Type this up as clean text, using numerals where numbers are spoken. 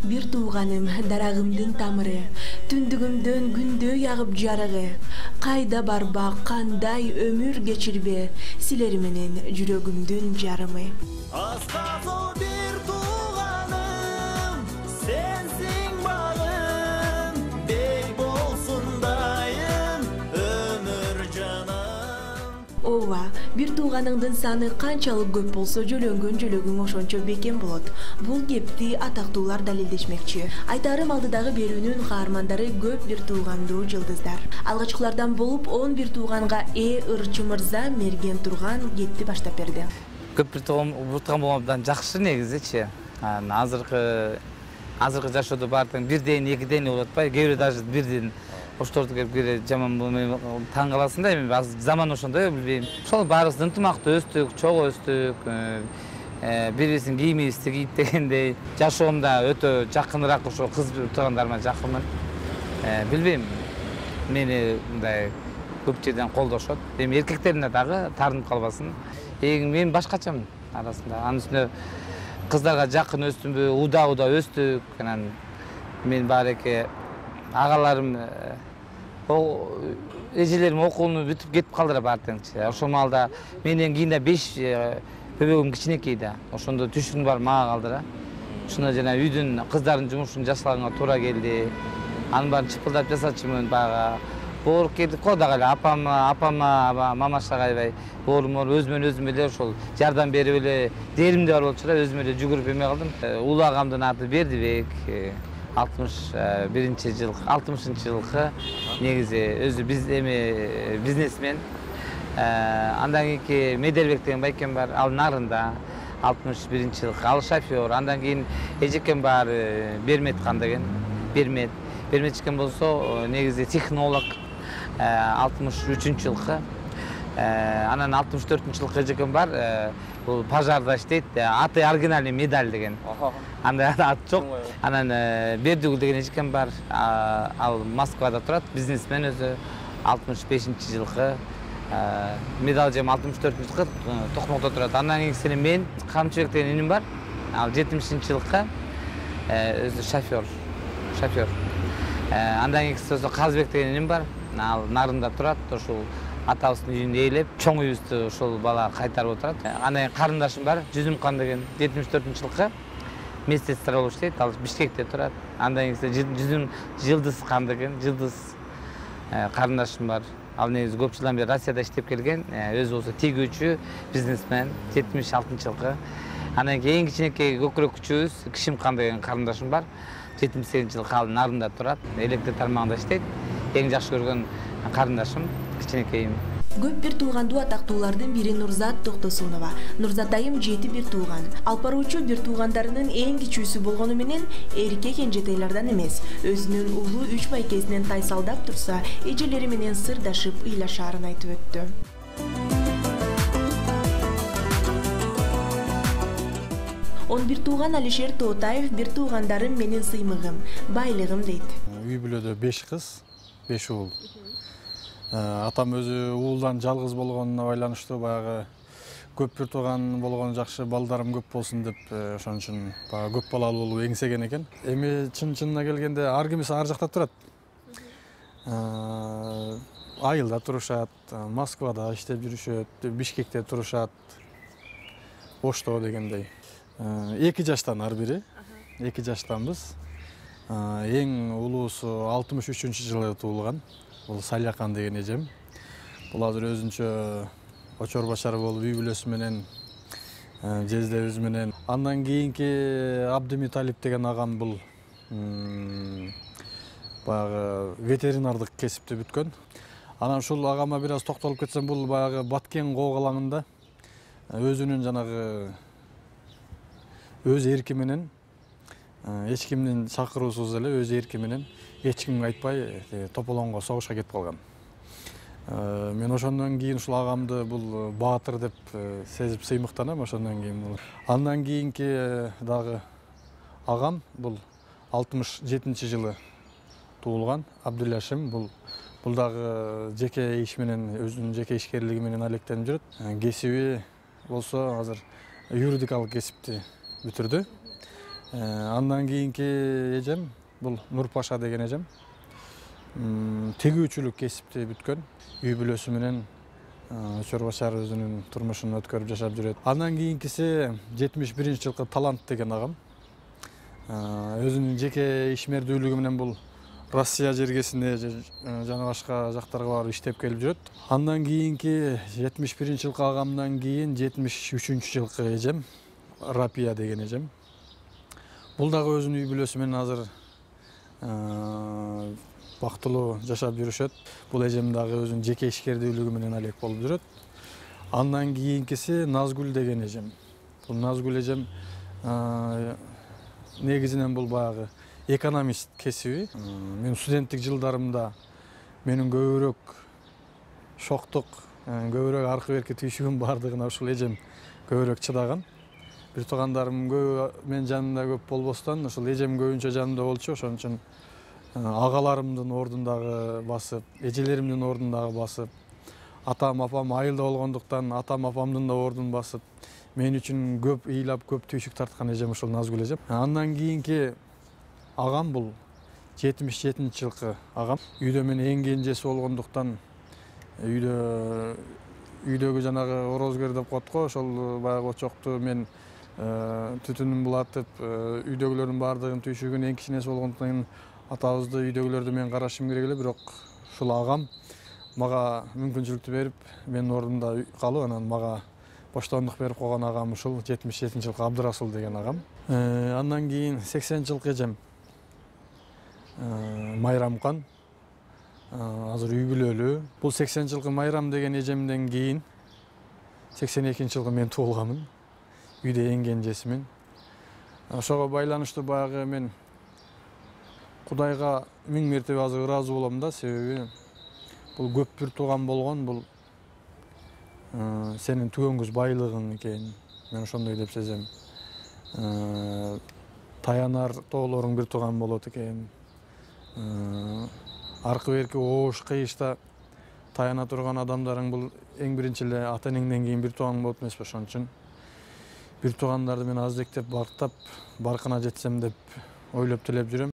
Bir tuğanım darağımdın tamırı, tündügümdön gündö yağıp jarığı. Kayda barba, kanday ömür geçirbe, sileriminin jürögümdün jarımı. Asla bir tuğanım, sensin bağım, bek bolsun dayım, ömür canım. Ova, bir tuğanыңдын sаны kançalık köp bolsa jölөнгөн jölөгүң ошончо бекем болот. Бул кепти атактуулар далилдешмекчи. Айтарым алдыдагы берүүнүн каармандары көп бир туугандуу жылдыздар. Алгачкылардан болуп 11 тууганга Ырчы мырза мерген турган кетти баштап берди. Көп бир тууган болгондон жакшы негизичи. Азыркы жашоодо баардыгы бирден, экиден болуп атпайбы? Кээ бирөө даже бирден ошторду келип жаман таң каласың да, эми азыр заман ошондой, билбейм. Ошол баарыбыз ынтымактуу өстүк, чогуу өстүк, бири-бирибиздин кийимибизди кийип дегендей, жашоомда өтө жакыныраак ошо кыз туугандарыма жакынмын. Билбейм, мени мындай көп жерден колдошот. Эми эркектерине дагы таарынып калбасын. Мен башкачамын арасында. Анын үстүнө кыздарга жакын өстүмбү, уда өстүк. Анан мен баареке агаларым, эжелерим окууну бүтүп кетип калдыра баардыгынчы. Ошол маалда менен кийин да 5 бөбөгүм кичинекей да. Ошондо түшүн бар мага калдыра. Ушуна жана үйдүн кыздардын жумушун жасаганга туура келди. Анын баарын чыпылдап жасачумун бага. Боор келдик го дагы эле апама, мамашага аябай боорумор өзүмөн эле ошол жардам берип эле дээримде бар болчу да, өзүм эле жүгүрүп эме кылдым. Улуу агамдын аты Бердибек. 60-жылкы негизи өзү бизнесмен. Андан кийинки Меделбек деген байкем бар, ал Нарында 61-жылкы, ал шофёр. Андан кийин эжекем бар, Берметкан деген, Берметчикен болсо негизи технолог, 63-жылкы. Анан 64-жылкы эжекем бар, бул пожарда иштейт, аты оригинальный Медаль деген. Андай ат жок. Анан Бердигүл деген эжекем бар, ал Москвада турат, бизнесмен өзү, 65-жылкы. Медаль жем 64-жылкы Токмокто турат. Андан кийинкисине мен, Камчыбек деген иним бар, ал 70-жылкы өзү шофёр. Андан кийинкиси өзү Казбек деген иним бар, ал Нарында турат, ошол атабыздын үйүн ээлеп, чоң үйүбүздү ошол бала кайтарып отурат. Андан кийин карындашым бар, Жүзүмкан деген 74-жылкы медсестра болуп иштейт, ал Бишкекте турат. Андан кийин Жылдыз кан деген, Жылдыз карындашым бар. Ал негизи көп жылдан бери Россияда иштеп келген, өзү болсо тигүүчү, бизнесмен, 76-жылкы. Андан кийин эң кичинекей көкүрөк күчүбүз Кишимкан деген карындашым бар. 78-жылкы ал Нарында турат, электр тармагында иштейт. Эң жакшы көргөн карындашым, кичинекейим. Көп бир туугандуу атактуулардын бири Нурзат Токтосунова. Нурзат айым 7 бир тууган. Алып баруучу бир туугандарынын эң кичүүсү болгону менен эркек кенжетейлерден эмес, өзүнүн улуу 3 байкесинен тайсалдап турса, эжелери менен сырдашып ыйлашаарын айтып өттү. Он бир тууган Алишер Тоотаев бир туугандарым менин сыймыгым, байлыгым дейт. Үй бүлөдө 5 кыз, 5 уул. Атам өзү уулдан жалгыз болгонуна байланыштуу баягы көп бир тууган болгону жакшы, балдарым көп болсун деп ошон үчүн баягы көп балалуу болуу эңсеген экен. Эми чын-чынына келгенде ар кимиси ар жакта турат. Айылда турушат, Москвада иштеп жүрүшөт, Бишкекте турушат. Ошто дегендей. 2 жаштан ар бири. 2 жаштанбыз. Эң улуусу 63-жылы туулган. Бул Салякан деген эжем. Бул азыр өзүнчө очор башары болуп үй бүлөсү менен, жездебиз менен. Андан кийинки Абдымиталип деген агам бул баягы ветеринардык кесипти бүткөн. Анан ушул агама бир аз токтолуп кетсем, бул баягы Баткен коогалаңында өзүнүн жанагы өз эрки менен, эч кимдин чакыруусуз эле өз эрки менен эч кимге айтпай Тополонго согушка кетип калган. Мен ошондон кийин ушул агамды бул баатыр деп сезип сыймыктанам ошондон кийин. Андан кийинки дагы агам бул 67-жылы туулган Абдулашим. Бул дагы жеке иш менен, өзүнүн жеке ишкерлиги менен алектенип жүрөт. Кесиби болсо азыр юридикалык кесипти бүтүрдү. Андан кийинки эжем бул Нурпаша деген эжем. Тегүүчүлүк кесипти бүткөн. Үй бүлөсү менен Чор Башар өзүнүн турмушун өткөрүп жашап жүрөт. Андан кийинкиси 71-жылкы Талант деген агам. Өзүнүн жеке ишмердүүлүгү менен бул Россия жергесине жана башка жактарга барып иштеп келип жүрөт. Андан кийинки 71-жылкы агамдан кийин 73-жылкы эжем Рапия деген эжем. Бул дагы өзүнүн үй бүлөсү менен азыр бактылуу жашап жүрүшөт. Бул эжем дагы өзүнүн жеке ишкердүүлүгү менен алек болуп жүрөт. Андан кийинкиси Назгүл деген эжем. Бул Назгүл эжем негизинен бул баягы экономист кесиби. Мен студенттик жылдарымда менин көбүрөөк шоктук, көбүрөөк аркы берки түйшүгүм бардыгына ушул эжем көбүрөөк чыдаган. Бир туугандарым көбү мен жанымда көп болбостон, ушул эжем көбүнчө жанымда болчу. Ошон үчүн агаларымдын ордундагы басып, эжелеримдин ордундагы басып, атам апам айылда болгондуктан атам апамдын да ордун басып, мен үчүн көп ыйлап, көп түйшүк тарткан эжем ушул Назгүл эжем. Андан кийинки агам бул 77-жылкы агам. Үйдө мен эң кенжеси болгондуктан үйдөгү жанагы орозгер деп коет го, ошол баягы очокту мен түтүнүн булатып, үйдөгүлөрдүн баардыгын түйшүгүн эң кичинеси болгондуктан атабызды, үйдөгүлөрдү мен карашым керек эле, бирок ушул агам мага мүмкүнчүлүктү берип, менин ордумда калып, анан мага боштондук берип койгон агам ушул 77-жылкы Абдырасул деген агам. Андан кийин 80-жылкы эжем Майрамкан, азыр үй бүлөлүү. Бул 80-жылкы Майрам деген эжемден кийин 82-жылкы мен туулганмын. Үйдө эң кенжесимин. Ошого байланыштуу баягы мен Кудайга 1000 мертебе азыр ыраазы болом да, себеби бул көп бир тууган болгон, бул сенин түгөнгүс байлыгың экен. Мен ошондой деп сезем. Таянар тоолоруң бир тууган болот экен. Аркы берки оош кыйышта таяна турган адамдарың бул эң биринчи эле ата энеңден кийин бир туугаң болот эмеспи? Ошон үчүн бир туугандарды мен аздектеп бактап, баркына жетсем деп ойлоп тилеп жүрөм.